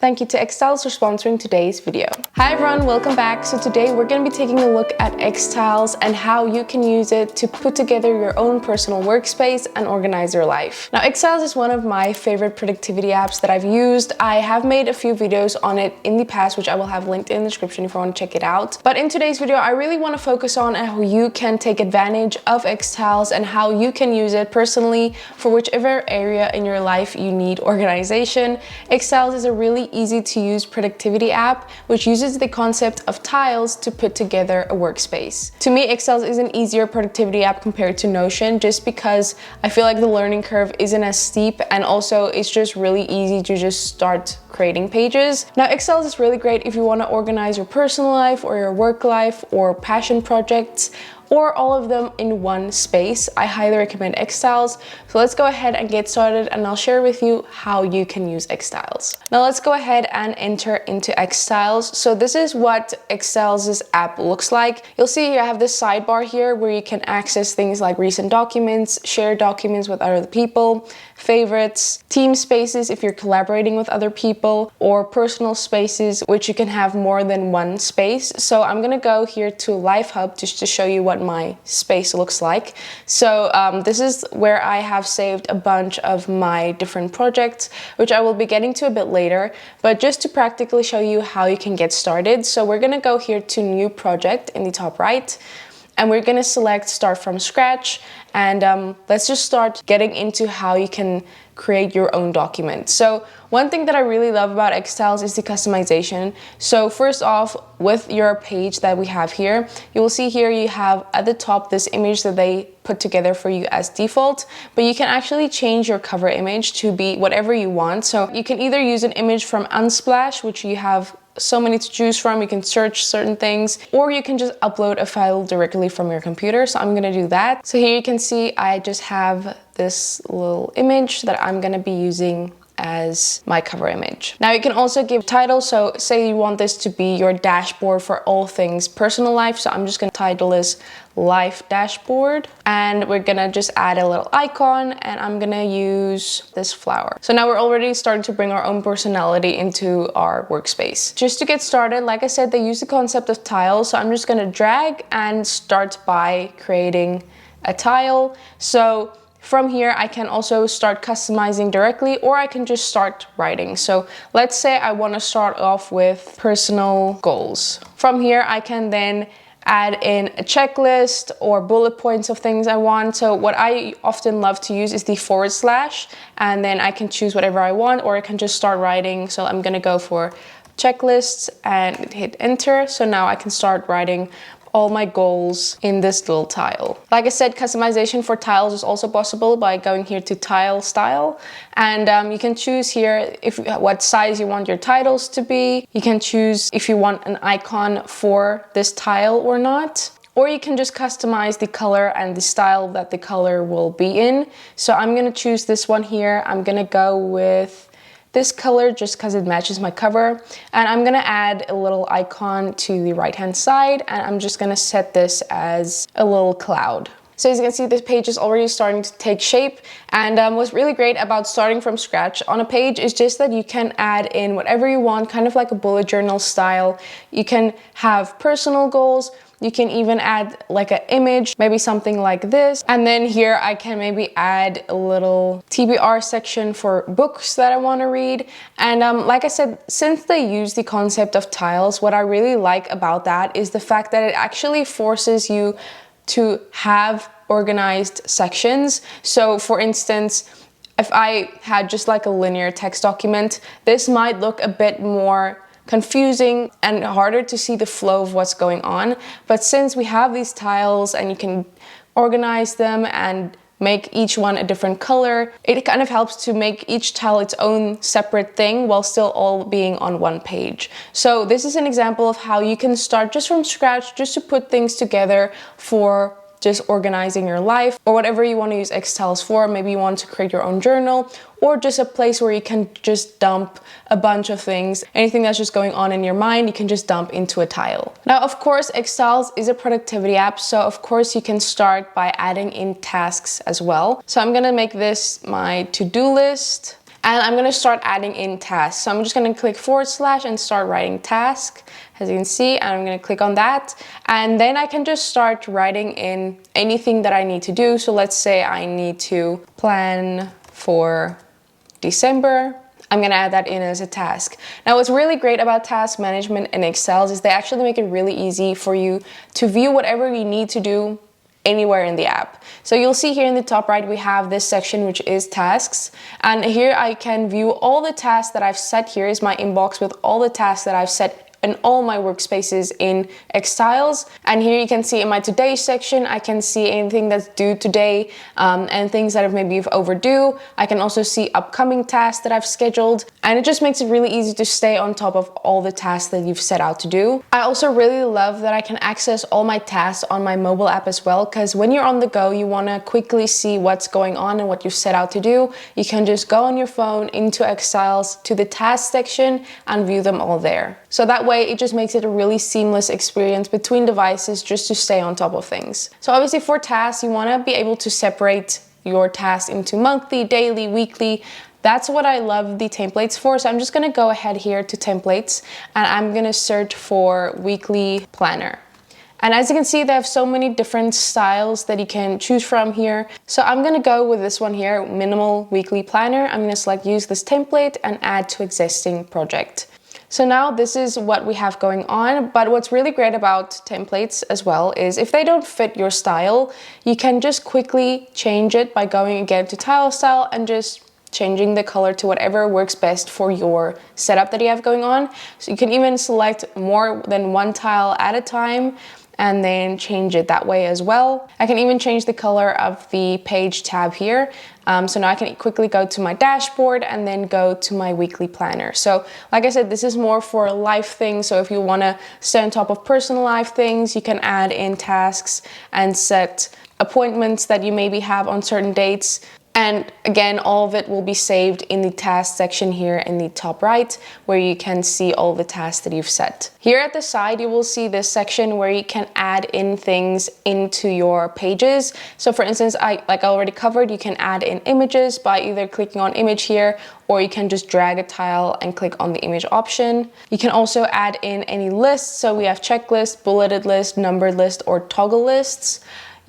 Thank you to xTiles for sponsoring today's video. Hi everyone, welcome back. So today we're going to be taking a look at xTiles and how you can use it to put together your own personal workspace and organize your life. Now xTiles is one of my favorite productivity apps that I've used. I have made a few videos on it in the past, which I will have linked in the description if you want to check it out. But in today's video, I really want to focus on how you can take advantage of xTiles and how you can use it personally for whichever area in your life you need organization. xTiles is a really easy to use productivity app which uses the concept of tiles to put together a workspace. To me, xTiles is an easier productivity app compared to Notion just because I feel like the learning curve isn't as steep, and also it's just really easy to just start creating pages. Now xTiles is really great if you want to organize your personal life or your work life or passion projects, or all of them in one space. I highly recommend xTiles. So let's go ahead and get started, and I'll share with you how you can use xTiles. Now let's go ahead and enter into xTiles. So this is what xTiles' app looks like. You'll see here I have this sidebar here where you can access things like recent documents, share documents with other people, favorites, team spaces if you're collaborating with other people, or personal spaces, which you can have more than one space. So I'm gonna go here to Life Hub just to show you what my space looks like. So this is where I have saved a bunch of my different projects, which I will be getting to a bit later, but just to practically show you how you can get started. So we're gonna go here to New Project in the top right, and we're gonna select Start from Scratch, and let's just start getting into how you can create your own document. So one thing that I really love about xTiles is the customization. So first off, with your page that we have here, you will see here you have at the top this image that they put together for you as default, but you can actually change your cover image to be whatever you want. So you can either use an image from Unsplash, which you have so many to choose from, you can search certain things, or you can just upload a file directly from your computer. So I'm gonna do that. So here you can see I just have this little image that I'm gonna be using as my cover image. Now you can also give title. So say you want this to be your dashboard for all things personal life. So I'm just gonna title this Life Dashboard, and we're gonna just add a little icon, and I'm gonna use this flower. So now we're already starting to bring our own personality into our workspace. Just to get started, like I said, they use the concept of tiles. So I'm just gonna drag and start by creating a tile. So from here, I can also start customizing directly, or I can just start writing. So let's say I want to start off with personal goals. From here, I can then add in a checklist or bullet points of things I want. So what I often love to use is the /, and then I can choose whatever I want, or I can just start writing. So I'm gonna go for checklists and hit enter. So now I can start writing all my goals in this little tile. Like I said, customization for tiles is also possible by going here to Tile Style, and you can choose here what size you want your titles to be. You can choose if you want an icon for this tile or not, or you can just customize the color and the style that the color will be in. So I'm gonna choose this one here. I'm gonna go with this color just because it matches my cover, and I'm gonna add a little icon to the right hand side, and I'm just gonna set this as a little cloud. So as you can see, this page is already starting to take shape, and what's really great about starting from scratch on a page is just that you can add in whatever you want, kind of like a bullet journal style. You can have personal goals. You can even add like an image, maybe something like this. And then here I can maybe add a little TBR section for books that I want to read. And like I said, since they use the concept of tiles, what I really like about that is the fact that it actually forces you to have organized sections. So for instance, if I had just like a linear text document, this might look a bit more confusing and harder to see the flow of what's going on. But since we have these tiles and you can organize them and make each one a different color, it kind of helps to make each tile its own separate thing while still all being on one page. So this is an example of how you can start just from scratch, just to put things together for just organizing your life, or whatever you want to use xTiles for. Maybe you want to create your own journal, or just a place where you can just dump a bunch of things. Anything that's just going on in your mind, you can just dump into a tile. Now, of course, xTiles is a productivity app, so of course you can start by adding in tasks as well. So I'm gonna make this my to-do list. And I'm gonna start adding in tasks. So I'm just gonna click / and start writing task, as you can see, and I'm gonna click on that. And then I can just start writing in anything that I need to do. So let's say I need to plan for December. I'm gonna add that in as a task. Now, what's really great about task management in xTiles is they actually make it really easy for you to view whatever you need to do anywhere in the app. So you'll see here in the top right, we have this section, which is tasks. And here I can view all the tasks that I've set. Here is my inbox with all the tasks that I've set in all my workspaces in xTiles. And here you can see in my today section, I can see anything that's due today and things that have maybe overdue. I can also see upcoming tasks that I've scheduled, and it just makes it really easy to stay on top of all the tasks that you've set out to do. I also really love that I can access all my tasks on my mobile app as well, because when you're on the go, you want to quickly see what's going on and what you've set out to do. You can just go on your phone into xTiles to the task section and view them all there. So that way, it just makes it a really seamless experience between devices just to stay on top of things. So obviously for tasks, you want to be able to separate your tasks into monthly, daily, weekly. That's what I love the templates for. So I'm just going to go ahead here to templates, and I'm going to search for weekly planner. And as you can see, they have so many different styles that you can choose from here. So I'm gonna go with this one here, minimal weekly planner. I'm gonna select use this template and add to existing project. So now this is what we have going on, but what's really great about templates as well is if they don't fit your style, you can just quickly change it by going again to tile style and just changing the color to whatever works best for your setup that you have going on. So you can even select more than one tile at a time and then change it that way as well. I can even change the color of the page tab here. So now I can quickly go to my dashboard and then go to my weekly planner. So like I said, this is more for life things. So if you wanna stay on top of personal life things, you can add in tasks and set appointments that you maybe have on certain dates. And again, all of it will be saved in the task section here in the top right, where you can see all the tasks that you've set. Here at the side, you will see this section where you can add in things into your pages. So for instance, like I already covered, you can add in images by either clicking on image here, or you can just drag a tile and click on the image option. You can also add in any lists. So we have checklist, bulleted list, numbered list, or toggle lists.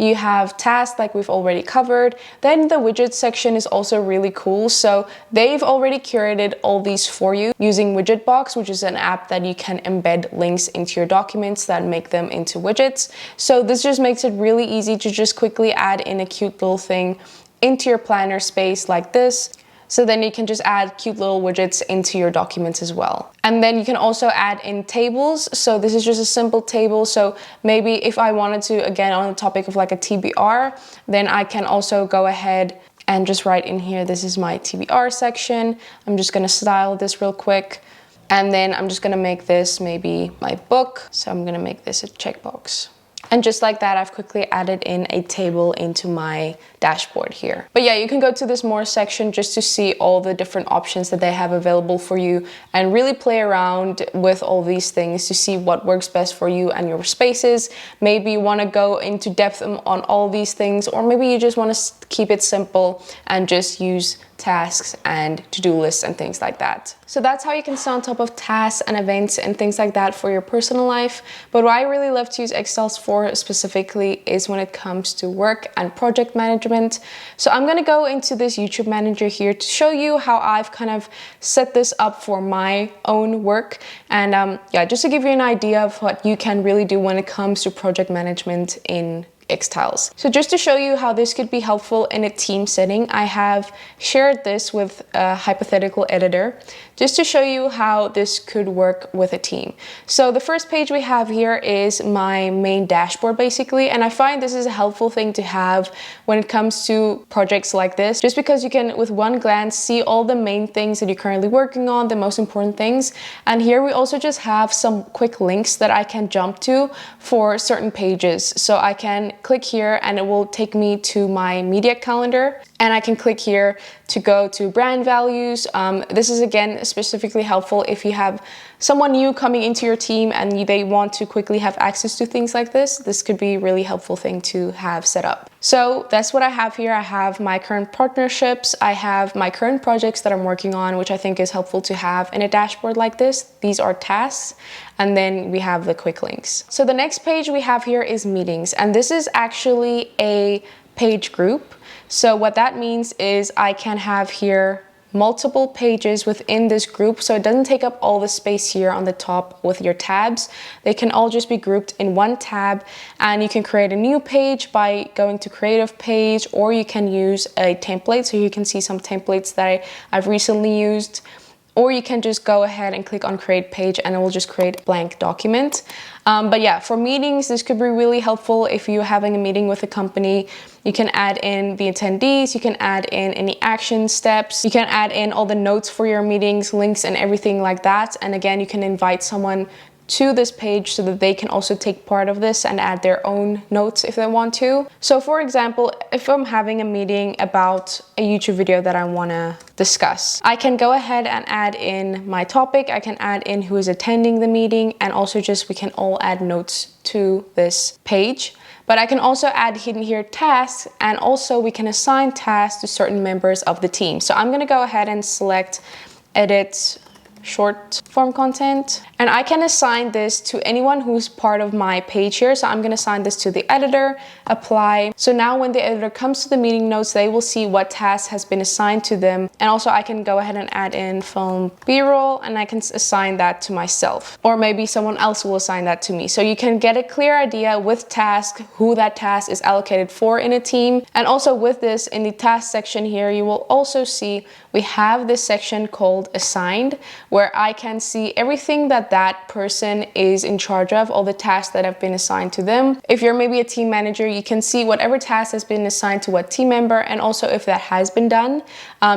You have tasks like we've already covered. Then the widgets section is also really cool. So they've already curated all these for you using Widgetbox, which is an app that you can embed links into your documents that make them into widgets. So this just makes it really easy to just quickly add in a cute little thing into your planner space like this. So then you can just add cute little widgets into your documents as well. And then you can also add in tables. So this is just a simple table. So maybe if I wanted to, again, on the topic of like a TBR, then I can also go ahead and just write in here, this is my TBR section. I'm just gonna style this real quick. And then I'm just gonna make this maybe my book. So I'm gonna make this a checkbox. And just like that, I've quickly added in a table into my dashboard here. But yeah, you can go to this more section just to see all the different options that they have available for you and really play around with all these things to see what works best for you and your spaces. Maybe you want to go into depth on all these things, or maybe you just want to keep it simple and just use tasks and to-do lists and things like that. So that's how you can stay on top of tasks and events and things like that for your personal life. But what I really love to use xTiles for specifically is when it comes to work and project management. So I'm gonna go into this YouTube Manager here to show you how I've kind of set this up for my own work. And yeah, just to give you an idea of what you can really do when it comes to project management in xTiles. So just to show you how this could be helpful in a team setting, I have shared this with a hypothetical editor just to show you how this could work with a team. So the first page we have here is my main dashboard basically, and I find this is a helpful thing to have when it comes to projects like this, just because you can with one glance see all the main things that you're currently working on, the most important things. And here we also just have some quick links that I can jump to for certain pages. So I can click here and it will take me to my media calendar. And I can click here to go to brand values. This is again specifically helpful if you have someone new coming into your team and they want to quickly have access to things like this. This could be a really helpful thing to have set up. So that's what I have here. I have my current partnerships. I have my current projects that I'm working on, which I think is helpful to have in a dashboard like this. These are tasks. And then we have the quick links. So the next page we have here is meetings. And this is actually a page group. So what that means is I can have here multiple pages within this group, so it doesn't take up all the space here on the top with your tabs. They can all just be grouped in one tab, and you can create a new page by going to creative page, or you can use a template. So you can see some templates that I've recently used, or you can just go ahead and click on create page and it will just create a blank document. But yeah, for meetings, this could be really helpful if you're having a meeting with a company. You can add in the attendees, you can add in any action steps, you can add in all the notes for your meetings, links and everything like that. And again, you can invite someone to this page so that they can also take part of this and add their own notes if they want to. So for example, if I'm having a meeting about a YouTube video that I want to discuss, I can go ahead and add in my topic, I can add in who is attending the meeting, and also just we can all add notes to this page. But I can also add hidden here tasks, and also we can assign tasks to certain members of the team. So I'm going to go ahead and select edit short form content, and I can assign this to anyone who's part of my page here. So I'm going to assign this to the editor, apply. So now when the editor comes to the meeting notes, they will see what task has been assigned to them. And also I can go ahead and add in film B-roll, and I can assign that to myself, or maybe someone else will assign that to me. So you can get a clear idea with task who that task is allocated for in a team. And also with this, in the task section here, you will also see we have this section called assigned, where I can see everything that that person is in charge of, all the tasks that have been assigned to them. If you're maybe a team manager, you can see whatever task has been assigned to what team member, and also if that has been done.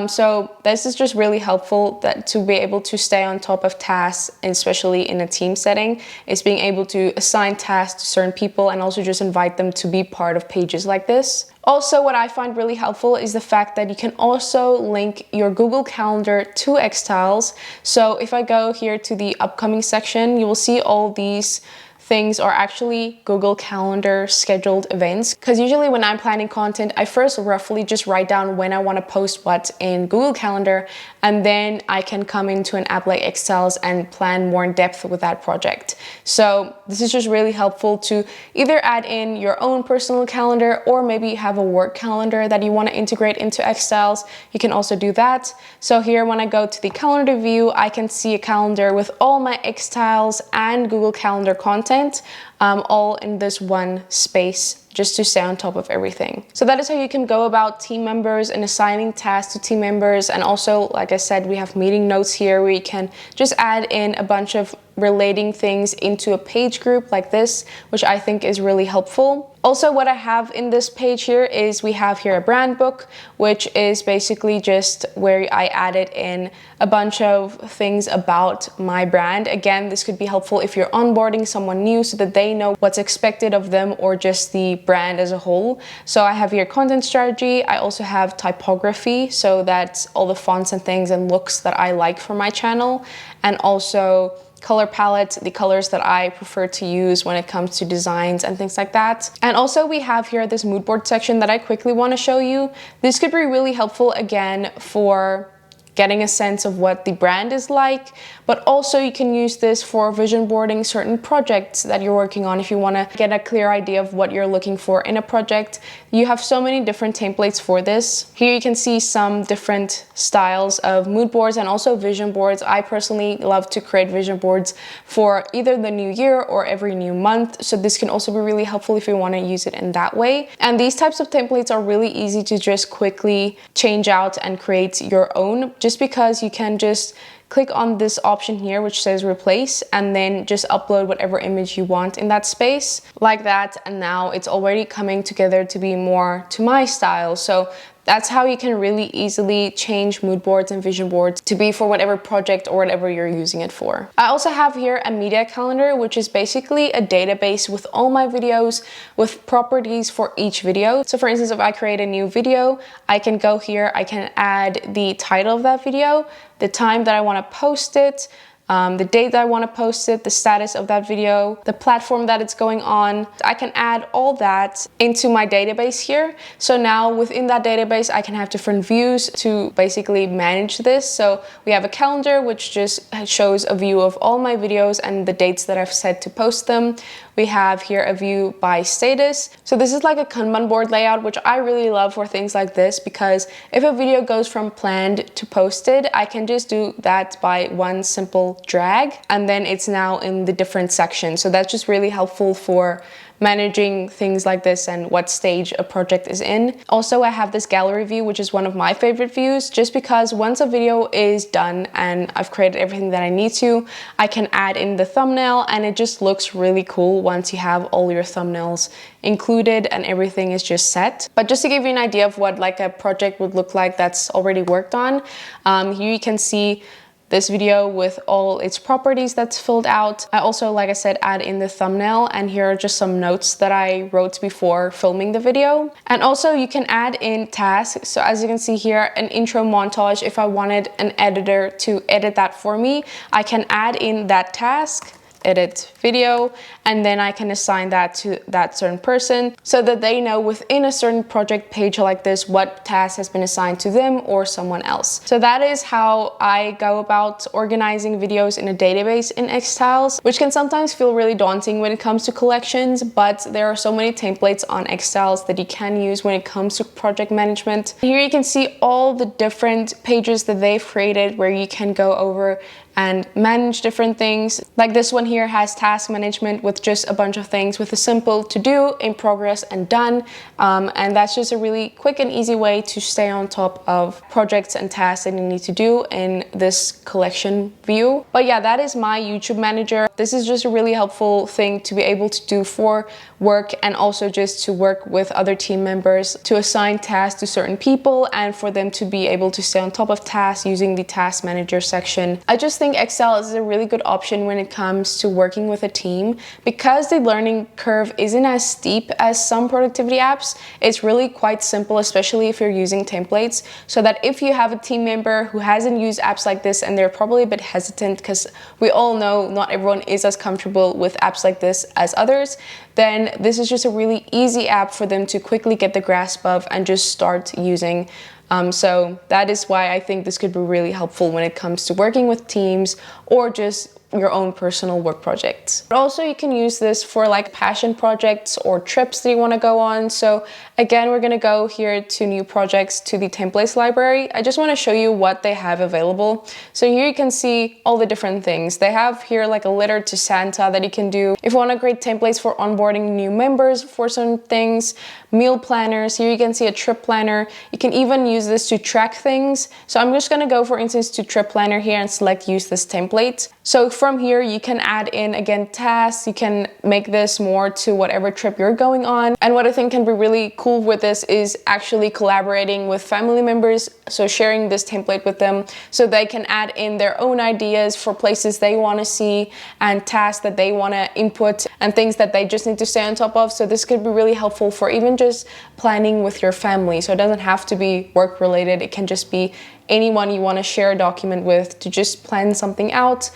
So this is just really helpful that to be able to stay on top of tasks, especially in a team setting, is being able to assign tasks to certain people and also just invite them to be part of pages like this. Also, what I find really helpful is the fact that you can also link your Google Calendar to xTiles. So if I go here to the upcoming section, you will see all these things are actually Google Calendar scheduled events. Because usually when I'm planning content, I first roughly just write down when I want to post what in Google Calendar, and then I can come into an app like xTiles and plan more in depth with that project. So this is just really helpful to either add in your own personal calendar, or maybe you have a work calendar that you want to integrate into xTiles. You can also do that. So here, when I go to the calendar view, I can see a calendar with all my xTiles and Google Calendar content, all in this one space, just to stay on top of everything. So that is how you can go about team members and assigning tasks to team members. And also, like I said, we have meeting notes here where you can just add in a bunch of relating things into a page group like this, which I think is really helpful. Also, what I have in this page here is we have here a brand book, which is basically just where I added in a bunch of things about my brand. Again, this could be helpful if you're onboarding someone new so that they know what's expected of them, or just the brand as a whole. So I have here content strategy. I also have typography, so that's all the fonts and things and looks that I like for my channel, and also color palette, the colors that I prefer to use when it comes to designs and things like that. And also we have here this mood board section that I quickly want to show you. This could be really helpful again for getting a sense of what the brand is like, but also you can use this for vision boarding certain projects that you're working on. If you want to get a clear idea of what you're looking for in a project, you have so many different templates for this. Here you can see some different styles of mood boards and also vision boards. I personally love to create vision boards for either the new year or every new month. So this can also be really helpful if you want to use it in that way. And these types of templates are really easy to just quickly change out and create your own, just because you can just click on this option here which says replace, and then just upload whatever image you want in that space like that. And now it's already coming together to be more to my style. So That's how you can really easily change mood boards and vision boards to be for whatever project or whatever you're using it for. I also have here a media calendar, which is basically a database with all my videos with properties for each video. So for instance, if I create a new video, I can go here, I can add the title of that video, the time that I want to post it, the date that I want to post it, the status of that video, the platform that it's going on. I can add all that into my database here. So now within that database, I can have different views to basically manage this. So we have a calendar, which just shows a view of all my videos and the dates that I've set to post them. We have here a view by status. So this is like a Kanban board layout, which I really love for things like this, because if a video goes from planned to posted, I can just do that by one simple drag, and then it's now in the different sections. So that's just really helpful for managing things like this and what stage a project is in. Also, I have this gallery view, which is one of my favorite views, just because once a video is done and I've created everything that I need to, I can add in the thumbnail, and it just looks really cool once you have all your thumbnails included and everything is just set. But just to give you an idea of what like a project would look like that's already worked on, here you can see this video with all its properties that's filled out. I also, like I said, add in the thumbnail, and here are just some notes that I wrote before filming the video. And also you can add in tasks. So as you can see here, an intro montage. If I wanted an editor to edit that for me, I can add in that task, edit video, and then I can assign that to that certain person so that they know within a certain project page like this what task has been assigned to them or someone else. So that is how I go about organizing videos in a database in xTiles, which can sometimes feel really daunting when it comes to collections, but there are so many templates on xTiles that you can use when it comes to project management. Here you can see all the different pages that they've created where you can go over and manage different things. Like this one here has task management with just a bunch of things with a simple to do, in progress, and done. And that's just a really quick and easy way to stay on top of projects and tasks that you need to do in this collection view. But yeah, that is my YouTube manager. This is just a really helpful thing to be able to do for work, and also just to work with other team members, to assign tasks to certain people and for them to be able to stay on top of tasks using the task manager section. I just think xTiles is a really good option when it comes to working with a team, because the learning curve isn't as steep as some productivity apps. It's really quite simple, especially if you're using templates, so that if you have a team member who hasn't used apps like this and they're probably a bit hesitant, because we all know not everyone is as comfortable with apps like this as others, then this is just a really easy app for them to quickly get the grasp of and just start using. So that is why I think this could be really helpful when it comes to working with teams or just your own personal work projects. But also you can use this for like passion projects or trips that you want to go on. So again, we're going to go here to new projects, to the templates library. I just want to show you what they have available. So here you can see all the different things. They have here like a letter to Santa that you can do. If you want to create templates for onboarding new members for certain things, meal planners, here you can see a trip planner. You can even use this to track things. So I'm just going to go, for instance, to trip planner here and select use this template. So from here, you can add in, again, tasks. You can make this more to whatever trip you're going on. And what I think can be really cool with this is actually collaborating with family members. So sharing this template with them so they can add in their own ideas for places they want to see and tasks that they want to input and things that they just need to stay on top of. So this could be really helpful for even just planning with your family. So it doesn't have to be work related. It can just be anyone you want to share a document with to just plan something out.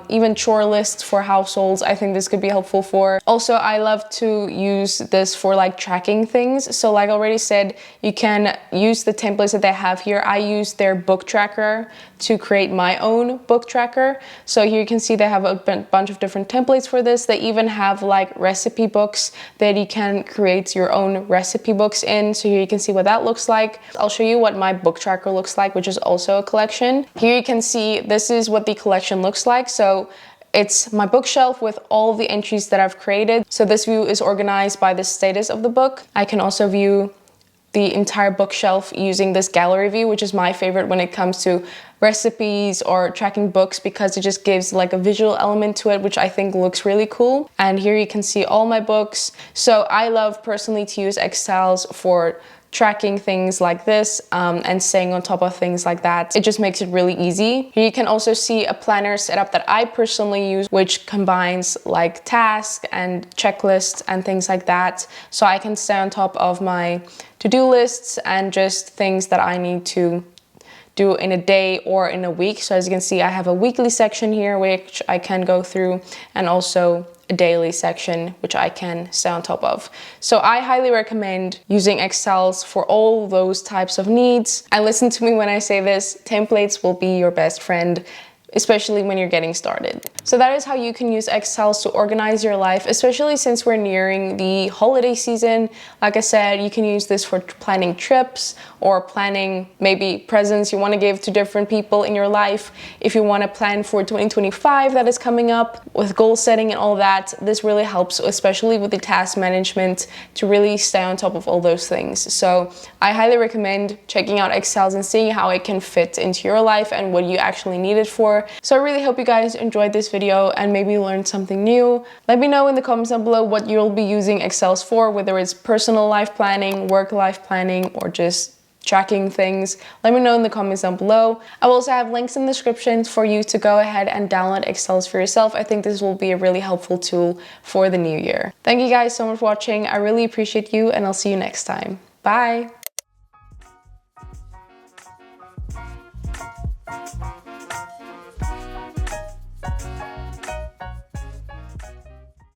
Even chore lists for households, I think this could be helpful for. Also, I love to use this for like tracking things. So like I already said, you can use the templates that they have here. I use their book tracker to create my own book tracker. So here you can see they have a bunch of different templates for this. They even have like recipe books that you can create your own recipe books in. So here you can see what that looks like. I'll show you what my book tracker looks like, which is also a collection. Here you can see this is what the collection looks like. So it's my bookshelf with all the entries that I've created. So this view is organized by the status of the book. I can also view the entire bookshelf using this gallery view, which is my favorite when it comes to recipes or tracking books, because it just gives like a visual element to it, which I think looks really cool. And here you can see all my books. So I love personally to use xTiles for tracking things like this and staying on top of things like that. It just makes it really easy. Here you can also see a planner setup that I personally use, which combines like tasks and checklists and things like that. So I can stay on top of my to-do lists and just things that I need to do in a day or in a week. So as you can see, I have a weekly section here which I can go through, and also a daily section which I can stay on top of. So I highly recommend using xTiles for all those types of needs. And listen to me when I say this, templates will be your best friend, especially when you're getting started. So that is how you can use xTiles to organize your life, especially since we're nearing the holiday season. Like I said, you can use this for planning trips or planning maybe presents you want to give to different people in your life. If you want to plan for 2025 that is coming up with goal setting and all that, this really helps, especially with the task management, to really stay on top of all those things. So I highly recommend checking out xTiles and seeing how it can fit into your life and what you actually need it for. So I really hope you guys enjoyed this video and maybe learned something new. Let me know in the comments down below what you'll be using xTiles for, whether it's personal life planning, work life planning, or just tracking things. Let me know in the comments down below. I will also have links in the description for you to go ahead and download xTiles for yourself. I think this will be a really helpful tool for the new year. Thank you guys so much for watching. I really appreciate you, and I'll see you next time. Bye!